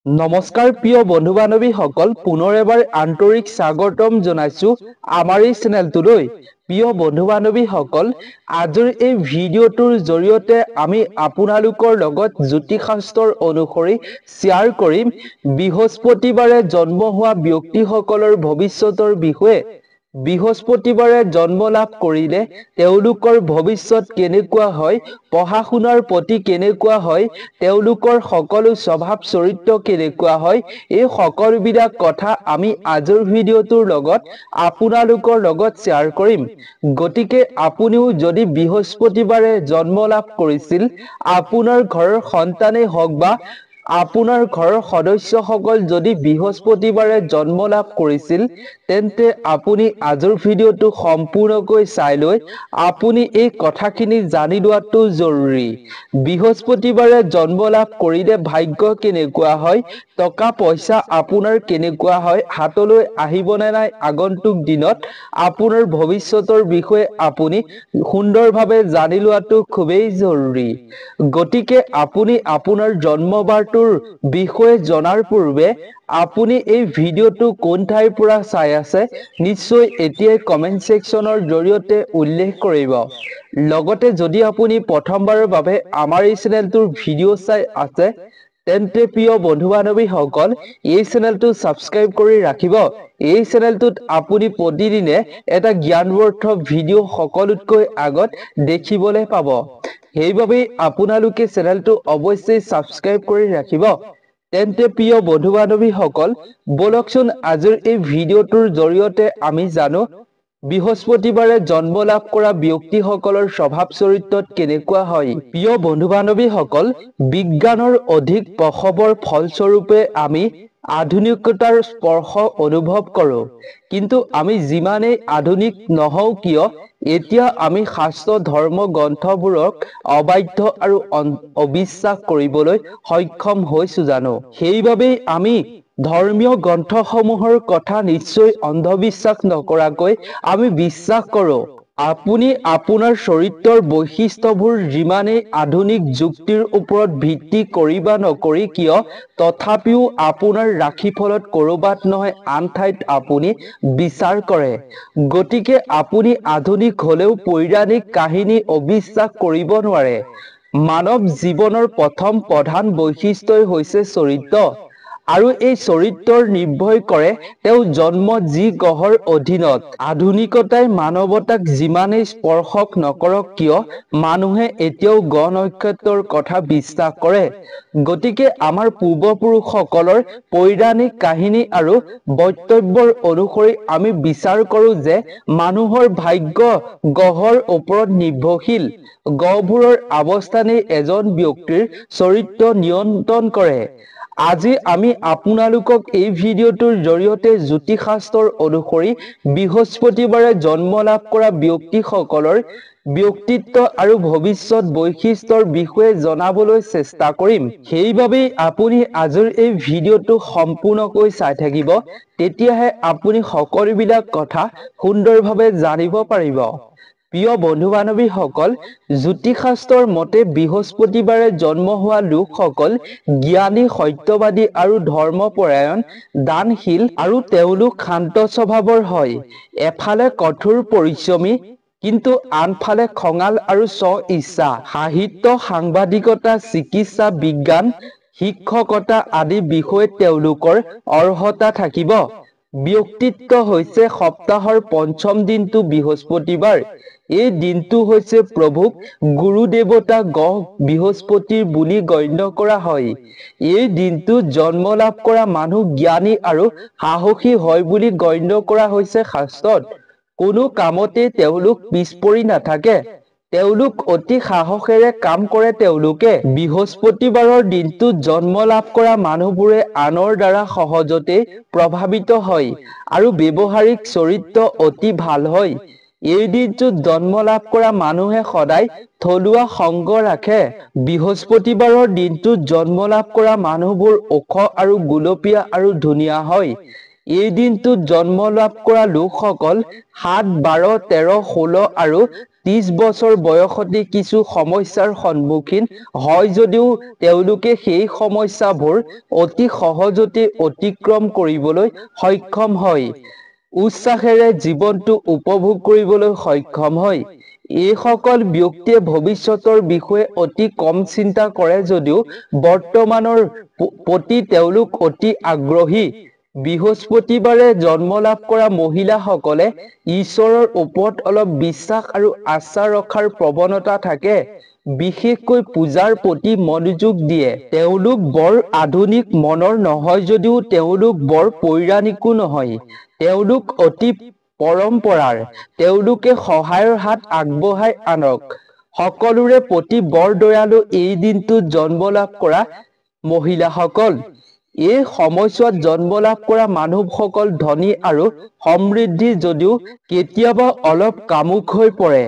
নমস্কাৰ প্ৰিয় বন্ধু বান্ধৱী সকল পুনৰ এবাৰ আন্তৰিক স্বাগতম জনাইছো আমাৰ এই চেনেলটোলৈ। প্ৰিয় বন্ধু বান্ধৱী সকল আজিৰ এই ভিডিঅ'টোৰ জৰিয়তে আমি আপোনালোকৰ লগত জ্যোতিষশাস্ত্ৰৰ অনুসৰি শ্বেয়াৰ কৰিম বৃহস্পতিবাৰে জন্ম হোৱা ব্যক্তিসকলৰ ভৱিষ্যতৰ বিষয়ে। বৃহস্পতিবাৰে জন্ম লাভ কৰিলে তেওঁলোকৰ ভৱিষ্যত কেনেকুৱা হয়, পঢ়া শুনাৰ প্ৰতি কেনেকুৱা হয়, তেওঁলোকৰ সকলো স্বভাৱ চৰিত্ৰ কেনেকুৱা হয়, এই সকলোবিলাক কথা আমি আজিৰ ভিডিঅ'টোৰ লগত আপোনালোকৰ লগত শ্বেয়াৰ কৰিম। গতিকে আপুনিও যদি বৃহস্পতিবাৰে জন্ম লাভ কৰিছিল, আপোনাৰ ঘৰৰ সন্তানেই হওক বা আপোনাৰ ঘৰৰ সদস্যসকল যদি বৃহস্পতিবাৰে জন্ম লাভ কৰিছিল, তেন্তে আপুনি আজিৰ ভিডিঅ'টো সম্পূৰ্ণকৈ চাই লৈ আপুনি এই কথাখিনি জানি লোৱাটো জৰুৰী। বৃহস্পতিবাৰে জন্ম লাভ কৰিলে ভাগ্য কেনেকুৱা হয়, টকা পইচা আপোনাৰ কেনেকুৱা হয়, হাতলৈ আহিবনে নাই আগন্তুক দিনত, আপোনাৰ ভৱিষ্যতৰ বিষয়ে আপুনি সুন্দৰভাৱে জানি লোৱাটো খুবেই জৰুৰী। গতিকে আপুনি আপোনাৰ জন্ম বাৰটোৰ বিষয়ে জনাৰ পূৰ্বে আপুনি এই ভিডিঅ'টো কোন ঠাইৰ পৰা চাই আছে নিশ্চয় এতিয়াই কমেন্ট ছেকশ্যনৰ জৰিয়তে উল্লেখ কৰিব। লগতে যদি আপুনি প্ৰথমবাৰৰ বাবে আমাৰ এই চেনেলটোৰ ভিডিঅ' চাই আছে, তেন্তে প্ৰিয় বন্ধু বান্ধৱীসকল এই চেনেলটো ছাবস্ক্ৰাইব কৰি ৰাখিব। এই চেনেলটোত আপুনি প্ৰতিদিনে এটা জ্ঞানৱৰ্ধক ভিডিঅ' সকলোতকৈ আগত দেখিবলৈ পাব। সেইবাবে আপোনালোকে চেনেলটো অৱশ্যেই ছাবস্ক্ৰাইব কৰি ৰাখিব। তেন্তে প্ৰিয় বন্ধু বান্ধৱীসকল বলকচোন আজিৰ এই ভিডিঅ'টোৰ জৰিয়তে আমি জানো বৃহস্পতিবাৰে জন্ম লাভ কৰা ব্যক্তিসকলৰ স্বভাৱ চৰিত্ৰত কেনেকুৱা হয়। প্ৰিয় বন্ধু বান্ধৱীসকল বিজ্ঞানৰ অধিক প্ৰসৱৰ ফলস্বৰূপে আমি আধুনিকতাৰ স্পৰ্শ অনুভৱ কৰোঁ। কিন্তু আমি যিমানেই আধুনিক নহওঁ কিয়, এতিয়া আমি শাস্ত্ৰ ধৰ্ম গ্ৰন্থবোৰক অবাধ্য আৰু অবিশ্বাস কৰিবলৈ সক্ষম হৈছো জানো? সেইবাবেই আমি ধৰ্মীয় গ্ৰন্থসমূহৰ কথা নিশ্চয় অন্ধবিশ্বাস নকৰাকৈ আমি বিশ্বাস কৰোঁ। আপুনি আপোনাৰ চৰিত্ৰৰ বৈশিষ্ট্যবোৰ যিমানেই আধুনিক যুক্তিৰ ওপৰত ভিত্তি কৰি বা নকৰি কিয়, তথাপিও আপোনাৰ ৰাশিফলত কৰবাত নহয় আন ঠাইত আপুনি বিচাৰ কৰে। গতিকে আপুনি আধুনিক হলেও পৌৰাণিক কাহিনী অবিশ্বাস কৰিব নোৱাৰে। মানৱ জীৱনৰ প্ৰথম প্ৰধান বৈশিষ্ট্যই হৈছে চৰিত্ৰ। আৰু এই চৰিত্ৰৰ নিৰ্ভৰ কৰে তেওঁ জন্ম যি গ্ৰহৰ অধীনত। আধুনিকতাই মানৱতাক যিমানেই স্পৰ্শক নকৰক কিয়, মানুহে এতিয়াও গ্ৰহ নক্ষত্ৰৰ কথা বিশ্বাস কৰে। গতিকে আমাৰ পূৰ্বপুৰুষসকলৰ পৌৰাণিক কাহিনী আৰু বক্তব্যৰ অনুসৰি আমি বিচাৰ কৰো যে মানুহৰ ভাগ্য গ্ৰহৰ ওপৰত নিৰ্ভৰশীল। গ্ৰহবোৰৰ অৱস্থানেই এজন ব্যক্তিৰ চৰিত্ৰ নিয়ন্ত্ৰণ কৰে। আজি আমি আপোনালোকক এই ভিডিঅ'টোৰ জৰিয়তে জ্যোতিষশাস্ত্ৰৰ অনুসৰি বৃহস্পতিবাৰে জন্ম লাভ কৰা ব্যক্তিসকলৰ ব্যক্তিত্ব আৰু ভৱিষ্যত বৈশিষ্ট্যৰ বিষয়ে জনাবলৈ চেষ্টা কৰিম। সেইবাবেই আপুনি আজিৰ এই ভিডিঅ'টো সম্পূৰ্ণকৈ চাই থাকিব, তেতিয়াহে আপুনি সকলোবিলাক কথা সুন্দৰভাৱে জানিব পাৰিব। প্ৰিয় বন্ধু বান্ধৱীসকল জ্যোতিষশাস্ত্ৰৰ মতে বৃহস্পতিবাৰে জন্ম হোৱা লোকসকল জ্ঞানী, সত্যবাদী আৰু ধৰ্মপৰায়ণ, দানশীল আৰু তেওঁলোক শান্ত স্বভাৱৰ হয়। এফালে কঠোৰ পৰিশ্ৰমী, কিন্তু আনফালে খঙাল আৰু স্ব-ইচ্ছা। সাহিত্য, সাংবাদিকতা, চিকিৎসা, বিজ্ঞান, শিক্ষকতা আদি বিষয়ত তেওঁলোকৰ অৰ্হতা থাকিব। ব্যক্তিত্ব হৈছে সপ্তাহৰ পঞ্চম দিনটো বৃহস্পতিবাৰ। এই দিনটো হৈছে প্ৰভুক গুৰু দেৱতা গ্ৰহ বৃহস্পতিৰ বুলি গণ্য কৰা হয়। এই দিনটোত জন্ম লাভ কৰা মানুহ জ্ঞানী আৰু সাহসী হয় বুলি গণ্য কৰা হৈছে শাস্ত্ৰত। কোনো কামতে তেওঁলোক পিছ পৰি নাথাকে। তেওঁলোক অতি সাহসেৰে কাম কৰে। তেওঁলোকে বৃহস্পতিবাৰৰ দিনটোত জন্ম লাভ কৰা মানুহবোৰে আনৰ দ্বাৰা সহজতে প্ৰভাৱিত হয় আৰু ব্যৱহাৰিক চৰিত্ৰ অতি ভাল হয়। এই দিনটোত জন্ম লাভ কৰা মানুহে সদায় থলুৱা সংগ ৰাখে। বৃহস্পতিবাৰৰ দিনটোত জন্ম লাভ কৰা মানুহবোৰ ওখ আৰু গুলপীয়া আৰু ধুনীয়া হয়। এই দিনটোত জন্ম লাভ কৰা লোকসকল 7, 12, 13, 16 আৰু 30 বছৰ বয়সতে কিছু সমস্যাৰ সন্মুখীন হয় যদিও তেওঁলোকে সেই সমস্যাবোৰ অতি সহজতে অতিক্ৰম কৰিবলৈ সক্ষম হয়। উৎসাহেৰে জীৱনটো উপভোগ কৰিবলৈ সক্ষম হয়। এইসকল ব্যক্তিয়ে ভৱিষ্যতৰ বিষয়ে অতি কম চিন্তা কৰে যদিও বৰ্তমানৰ প্ৰতি তেওঁলোক অতি আগ্ৰহী। বৃহস্পতিবাৰে জন্ম লাভ কৰা মহিলাসকলে ঈশ্বৰৰ ওপৰত অলপ বিশ্বাস আৰু আস্থা ৰখাৰ প্ৰৱণতা থাকে। বিশেষকৈ পূজাৰ প্ৰতি মনোযোগ দিয়ে। তেওঁলোক বৰ আধুনিক মনৰ নহয় যদিও তেওঁলোক বৰ পৌৰাণিকো নহয়। তেওঁলোক অতি পৰম্পৰাৰ। তেওঁলোকে সহায়ৰ হাত আগবঢ়াই আনক। সকলোৰে প্ৰতি বৰ দয়ালু এই দিনটোত জন্ম লাভ কৰা মহিলাসকল। এই সময়ছোৱাত জন্ম লাভ কৰা মানুহসকল ধনী আৰু সমৃদ্ধি যদিও কেতিয়াবা অলপ কামুক হৈ পৰে।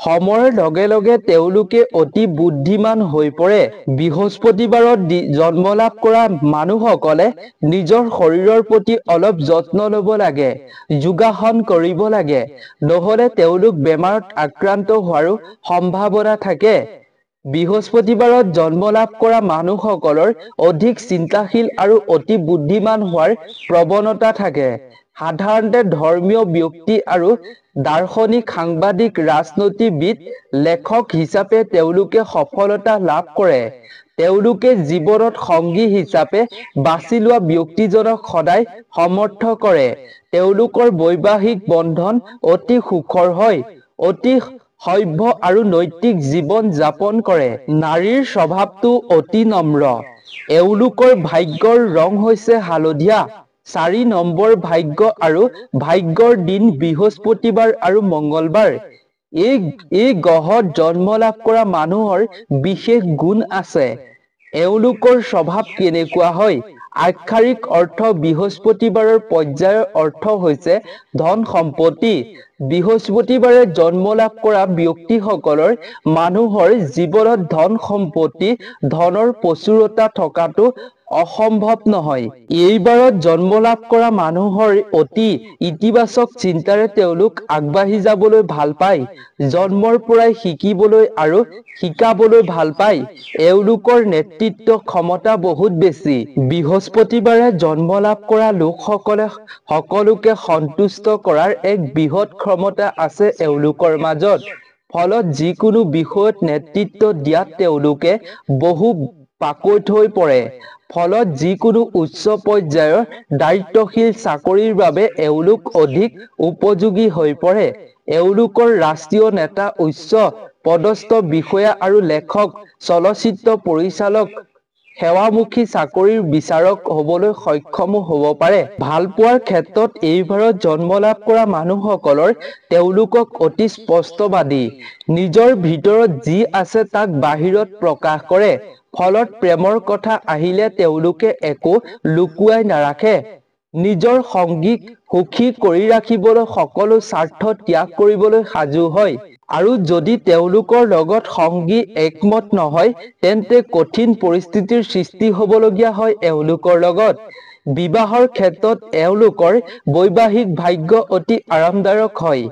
সময়ৰ লগে লগে তেওঁলোকে অতি বুদ্ধিমান হৈ পৰে। বৃহস্পতিবাৰত জন্ম লাভ কৰা মানুহসকলে নিজৰ শৰীৰৰ প্ৰতি অলপ যত্ন ল'ব লাগে। যোগাসন কৰিব লাগে। নহ'লে তেওঁলোক বেমাৰত আক্ৰান্ত হোৱাৰো সম্ভাৱনা থাকে। বৃহস্পতিবাৰত জন্ম লাভ কৰা মানুহসকলৰ অধিক চিন্তাশীল আৰু অতি বুদ্ধিমান হোৱাৰ প্ৰৱণতা থাকে। সাধাৰণতে ধৰ্মীয় ব্যক্তি আৰু দাৰ্শনিক, সাংবাদিক, ৰাজনীতিবিদ, লেখক হিচাপে তেওঁলোকে সফলতা লাভ কৰে। তেওঁলোকে জীৱনত সংগী হিচাপে বাছি লোৱা ব্যক্তিজনক সদায় সমৰ্থ কৰে। তেওঁলোকৰ বৈবাহিক বন্ধন অতি সুখৰ হয়। অতি সভ্য আৰু নৈতিক জীৱন যাপন কৰে। নাৰীৰ স্বভাৱটো অতি নম্ৰ। এওঁলোকৰ ভাগ্যৰ ৰং হৈছে হালধীয়া। 4 নম্বৰ ভাগ্য আৰু ভাগ্যৰ দিন বৃহস্পতিবাৰ আৰু মঙ্গলবাৰ। এই গ্ৰহত জন্ম লাভ কৰা মানুহৰ বিশেষ গুণ আছে। এওঁলোকৰ স্বভাৱ কেনেকুৱা হয়? আক্ষৰিক অৰ্থ বৃহস্পতিবাৰৰ পৰ্যায়ৰ অৰ্থ হৈছে ধন সম্পত্তি। বৃহস্পতিবাৰে জন্ম লাভ কৰা ব্যক্তিসকলৰ মানুহৰ জীৱনত ধন সম্পত্তি, ধনৰ প্ৰচুৰতা থকাটো অসম্ভৱ নহয়। এই বাৰত জন্ম লাভ কৰা মানুহৰ অতি ইতিবাচক চিন্তাৰে তেওঁলোক আগবাঢ়ি যাবলৈ ভাল পায়। জন্মৰ পৰাই শিকিবলৈ আৰু শিকাবলৈ ভাল পায়। এওঁলোকৰ নেতৃত্ব ক্ষমতা বহুত বেছি। বৃহস্পতিবাৰে জন্ম লাভ কৰা লোকসকলে সকলোকে সন্তুষ্ট কৰাৰ এক বৃহৎ ক্ষমতা আছে এওঁলোকৰ মাজত। ফলত যিকোনো বিষয়ত নেতৃত্ব দিয়াত তেওঁলোকে বহু পাকৈত হৈ পৰে। ফলত যিকোনো উচ্চ পৰ্যায়ৰ দায়িত্বশীল চাকৰিৰ বাবে এওঁলোক অধিক উপযোগী হৈ পৰে। এওঁলোকৰ ৰাষ্ট্ৰীয় নেতা, উচ্চ পদস্থ বিষয়া আৰু লেখক, চলচ্চিত্ৰ পৰিচালক, সেৱামুখী চাকৰিৰ বিচাৰক হ'বলৈ সক্ষমো হ'ব পাৰে। ভালপোৱাৰ ক্ষেত্ৰত এইবাৰত জন্ম লাভ কৰা মানুহসকলৰ তেওঁলোকক অতি স্পষ্টবাদী। নিজৰ ভিতৰত যি আছে তাক বাহিৰত প্ৰকাশ কৰে। ফলত প্ৰেমৰ কথা আহিলে তেওঁলোকে একো লুকুৱাই নাৰাখে। নিজৰ সংগীক সুখী কৰি ৰাখিবলৈ সকলো স্বাৰ্থ ত্যাগ কৰিবলৈ সাজু হয়। আৰু যদি তেওঁলোকৰ লগত সংগী একমত নহয় তেন্তে কঠিন পৰিস্থিতিৰ সৃষ্টি হ'বলগীয়া হয় এওঁলোকৰ লগত। বিবাহৰ ক্ষেত্ৰত এওঁলোকৰ বৈবাহিক ভাগ্য অতি আৰামদায়ক হয়।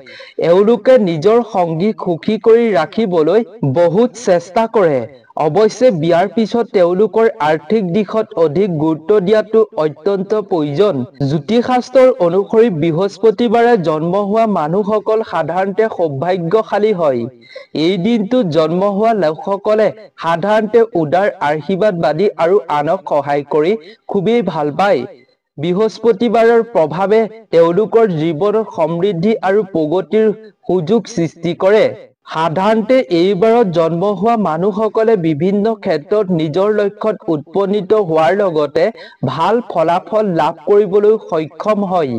এওঁলোকে নিজৰ সংগীক সুখী কৰি ৰাখিবলৈ বহুত চেষ্টা কৰে। অৱশ্যে বিয়াৰ পিছত তেওঁলোকৰ আৰ্থিক দিশত অধিক গুৰুত্ব দিয়াটো অত্যন্ত প্ৰয়োজন। জ্যোতিষশাস্ত্ৰৰ অনুসৰি বৃহস্পতিবাৰে জন্ম হোৱা মানুহসকল সাধাৰণতে সৌভাগ্যশালী হয়। এই দিনটোত জন্ম হোৱা লোকসকলে সাধাৰণতে উদাৰ, আশীৰ্বাদবাদী আৰু আনক সহায় কৰি খুবেই ভাল পায়। বৃহস্পতিবাৰৰ প্ৰভাৱে তেওঁলোকৰ জীৱনত সমৃদ্ধি আৰু প্ৰগতিৰ সুযোগ সৃষ্টি কৰে। সাধাৰণতে এই বাৰত জন্ম হোৱা মানুহসকলে বিভিন্ন ক্ষেত্ৰত নিজৰ লক্ষ্যত উপনীত হোৱাৰ লগতে ভাল ফলাফল লাভ কৰিবলৈ সক্ষম হয়।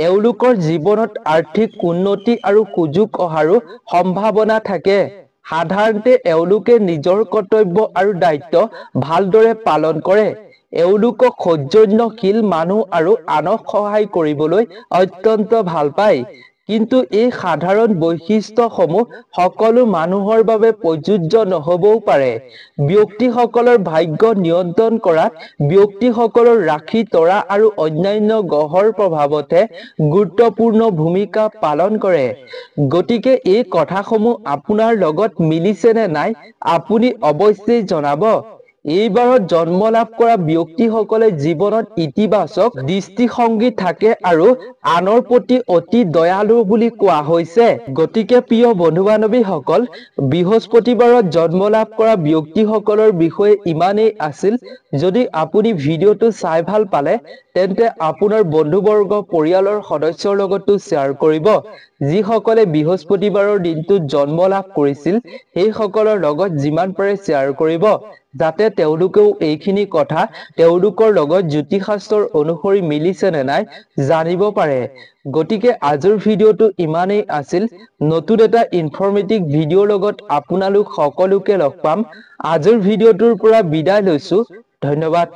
এওঁলোকৰ জীৱনত আৰ্থিক উন্নতি আৰু সুযোগ অহাৰো সম্ভাৱনা থাকে। সাধাৰণতে এওঁলোকে নিজৰ কৰ্তব্য আৰু দায়িত্ব ভালদৰে পালন কৰে। এওঁলোকক সৌজন্যশীল মানুহ আৰু আনক সহায় কৰিবলৈ অত্যন্ত ভাল পায়। কিন্তু এই সাধাৰণ বৈশিষ্ট্যসমূহ সকলো মানুহৰ বাবে প্ৰযোজ্য নহবও পাৰে। ব্যক্তিসকলৰ ভাগ্য নিয়ন্ত্ৰণ কৰাত ব্যক্তিসকলৰ ৰাশি তৰা আৰু অন্যান্য গ্ৰহৰ প্ৰভাৱতে গুৰুত্বপূৰ্ণ ভূমিকা পালন কৰে। গতিকে এই কথাসমূহ আপোনাৰ লগত মিলিছে নে নাই আপুনি অৱশ্যেই জনাব। এইবাৰত জন্ম লাভ কৰা ব্যক্তিসকলে জীৱনত ইতিবাচক দৃষ্টিভংগী থাকে আৰু আনৰ প্ৰতি অতি দয়ালু বুলি কোৱা হৈছে। গতিকে প্ৰিয় বন্ধু-বান্ধৱীসকল, বৃহস্পতিবাৰত জন্ম লাভ কৰা ব্যক্তিসকলৰ বিষয়ে ইমানেই আছিল। যদি আপুনি ভিডিঅ'টো চাই ভাল পালে তেন্তে আপোনাৰ বন্ধুবৰ্গ পৰিয়ালৰ সদস্যৰ লগতো শ্বেয়াৰ কৰিব। যিসকলে বৃহস্পতিবাৰৰ দিনটোত জন্ম লাভ কৰিছিল সেইসকলৰ লগত যিমান পাৰে শ্বেয়াৰ কৰিব, যাতে তেওঁলোকেও এইখিনি কথা তেওঁলোকৰ লগত জ্যোতিষশাস্ত্ৰৰ অনুসৰি মিলিছে নে নাই জানিব পাৰে। গতিকে আজিৰ ভিডিঅ'টো ইমানেই আছিল। নতুন এটা ইনফৰ্মেটিভ ভিডিঅ'ৰ লগত আপোনালোক সকলোকে লগ পাম। আজিৰ ভিডিঅ'টোৰ পৰা বিদায় লৈছো। ধন্যবাদ।